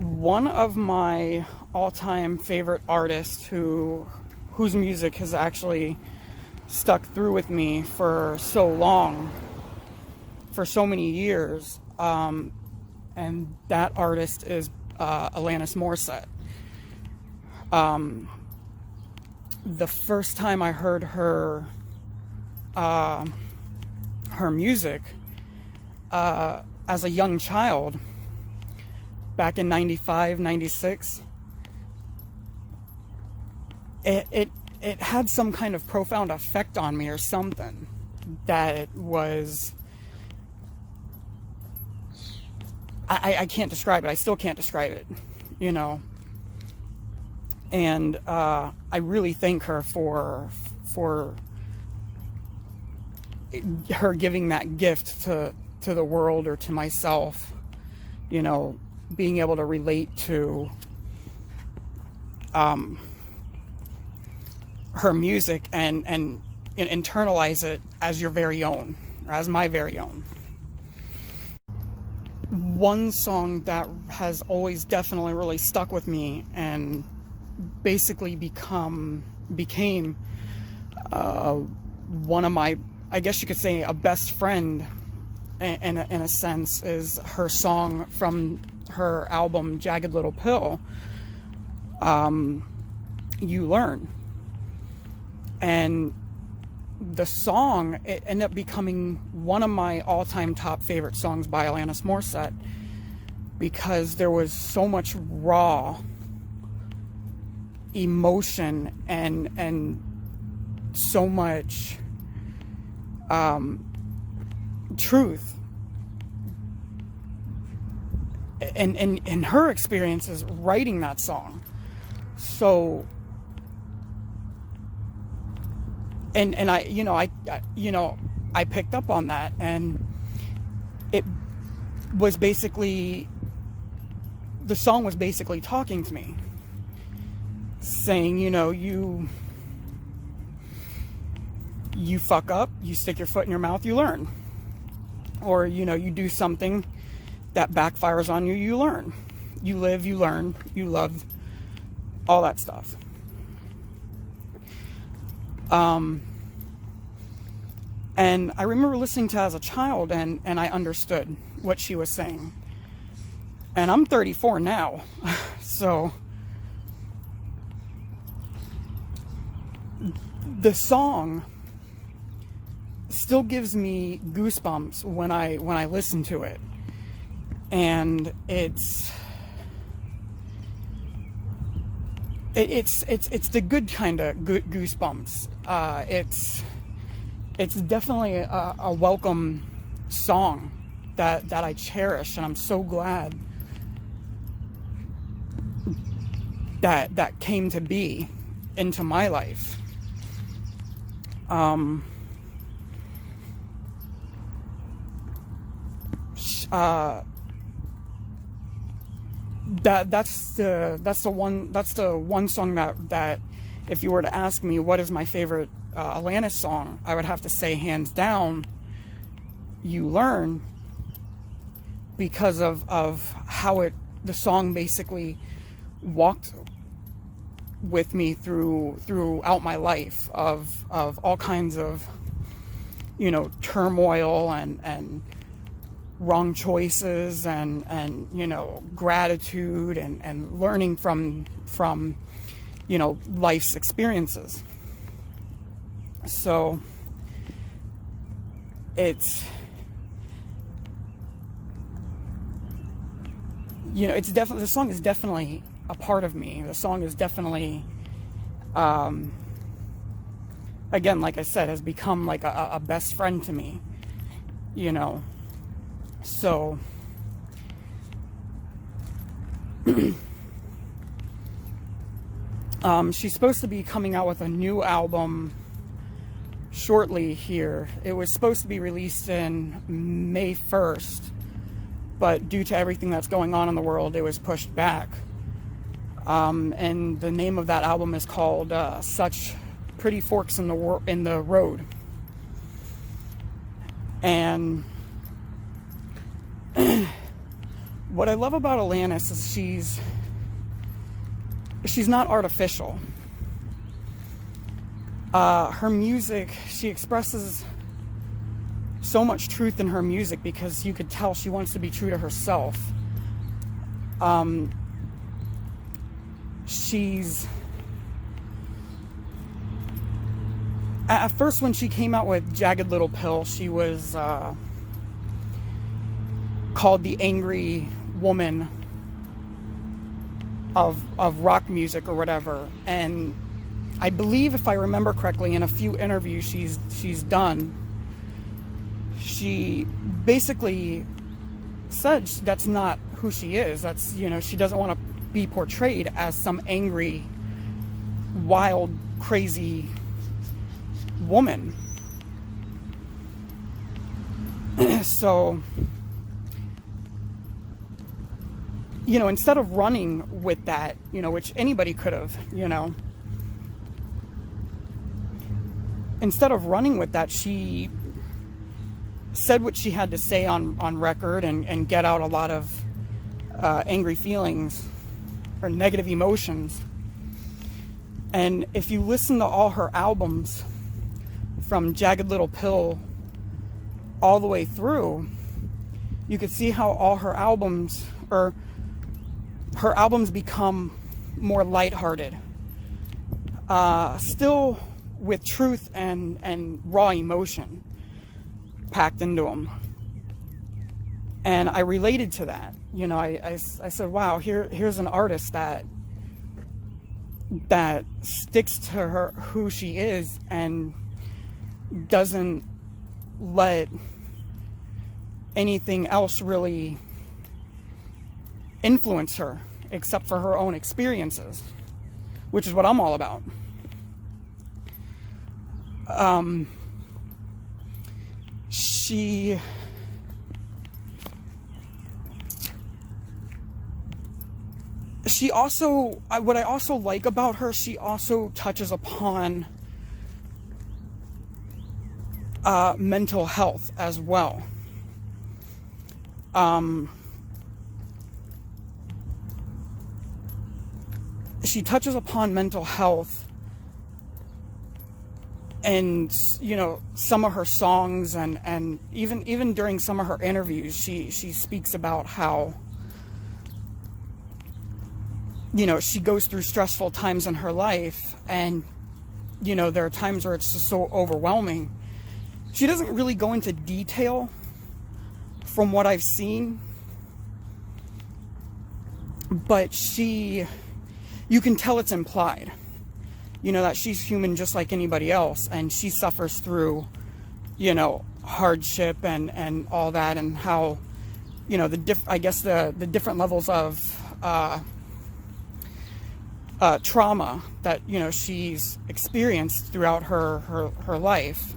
One of my all-time favorite artists whose music has actually stuck through with me for so long, for so many years, and that artist is Alanis Morissette. The first time I heard her music as a young child, back in 95, 96, it had some kind of profound effect on me or something that it was, I can't describe it. I still can't describe it, you know. And I really thank her for her giving that gift to the world, or to myself, you know, being able to relate to her music and internalize it as your very own, or as my very own. One song that has always definitely really stuck with me and basically became one of my, I guess you could say, a best friend in a sense, is her song from her album Jagged Little Pill, You Learn. And the song, it ended up becoming one of my all-time top favorite songs by Alanis Morissette, because there was so much raw emotion and so much truth and her experiences writing that song. So and I picked up on that, and it was basically, the song was basically talking to me, saying, you know, you fuck up, you stick your foot in your mouth, you learn. Or, you know, you do something that backfires on you, you learn. You live, you learn, you love, all that stuff. And I remember listening to it as a child, and I understood what she was saying. And I'm 34 now, so the song still gives me goosebumps when I listen to it. And it's the good kind of goosebumps. It's definitely a welcome song that I cherish, and I'm so glad that came to be into my life. That's the one song that if you were to ask me what is my favorite Alanis song, I would have to say hands down You Learn, because of how the song basically walked with me throughout my life of all kinds of, you know, turmoil and wrong choices and you know, gratitude and learning from you know, life's experiences. So it's, you know, it's definitely, the song is definitely a part of me. The song is definitely, again, like I said, has become like a best friend to me, you know. So she's supposed to be coming out with a new album shortly here. It was supposed to be released in May 1st, but due to everything that's going on in the world, it was pushed back. And the name of that album is called Such Pretty Forks in the Road. And What I love about Alanis is she's not artificial. Her music, she expresses so much truth in her music because you could tell she wants to be true to herself. She's... At first, when she came out with Jagged Little Pill, she was called the angry woman of rock music or whatever. And I believe, if I remember correctly, in a few interviews she's done, she basically said that's not who she is. That's, you know, she doesn't want to be portrayed as some angry, wild, crazy woman. So, you know, instead of running with that, you know, which anybody could have, you know, instead of running with that, she said what she had to say on record and get out a lot of angry feelings or negative emotions. And if you listen to all her albums, from Jagged Little Pill all the way through, you could see how all her albums become more lighthearted, still with truth and raw emotion packed into them. And I related to that. You know, I said, wow, here's an artist that sticks to her, who she is, and doesn't let anything else really influence her except for her own experiences, which is what I'm all about. She also, what I also like about her, she also touches upon mental health as well. She touches upon mental health, and, you know, some of her songs and even during some of her interviews, she speaks about how, you know, she goes through stressful times in her life, and, you know, there are times where it's just so overwhelming. She doesn't really go into detail from what I've seen, but you can tell it's implied, you know, that she's human just like anybody else, and she suffers through, you know, hardship and all that, and how, you know, the different levels of trauma that, you know, she's experienced throughout her life.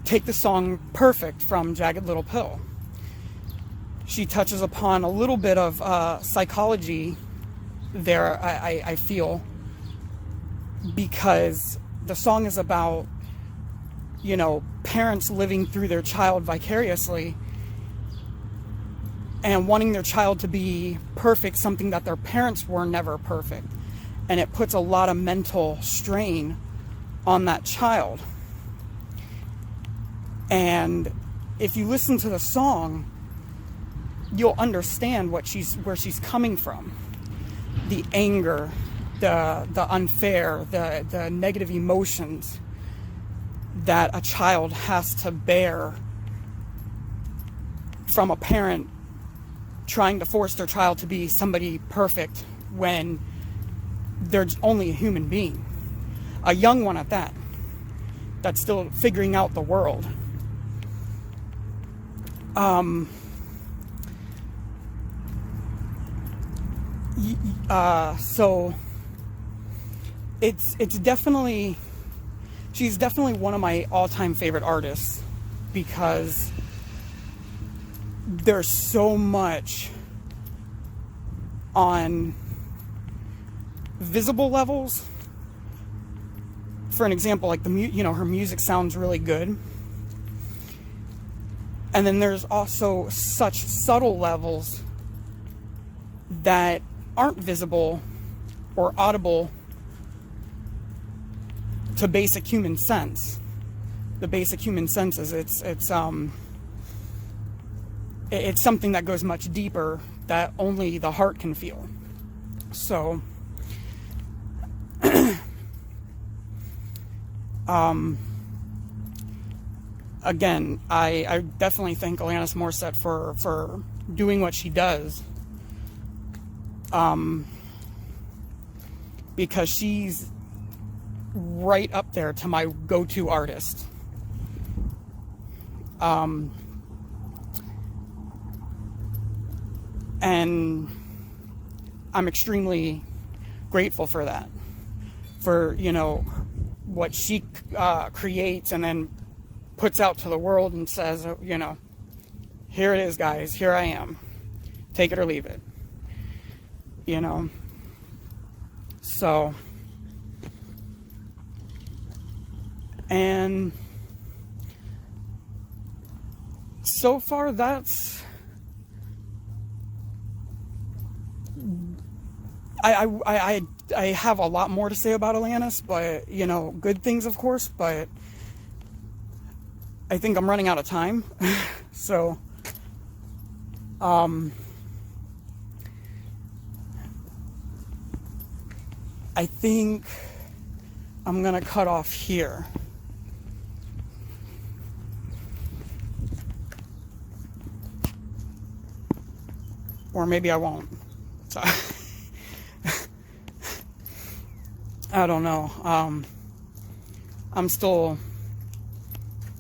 Take the song Perfect from Jagged Little Pill. She touches upon a little bit of psychology there, I feel, because the song is about, you know, parents living through their child vicariously and wanting their child to be perfect, something that their parents were never perfect. And it puts a lot of mental strain on that child. And if you listen to the song, you'll understand where she's coming from. The anger, the unfair, the negative emotions that a child has to bear from a parent trying to force their child to be somebody perfect when they're only a human being. A young one at that, that's still figuring out the world. So it's definitely, she's definitely one of my all-time favorite artists, because there's so much on visible levels for an example, like her music sounds really good. And then there's also such subtle levels that aren't visible or audible to basic human sense. The basic human senses, it's something that goes much deeper that only the heart can feel. So, again, I definitely thank Alanis Morissette for doing what she does. Because she's right up there to my go-to artist. And I'm extremely grateful for that. For, what she creates and then puts out to the world and says, here it is, guys, here I am. Take it or leave it. So, and so far that's, I have a lot more to say about Alanis, but, good things, of course, but I think I'm running out of time. So, I think I'm going to cut off here. Or maybe I won't. So I don't know. I'm still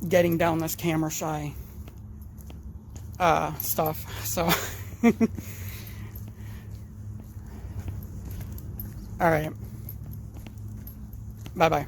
getting down this camera shy stuff. So all right. Bye-bye.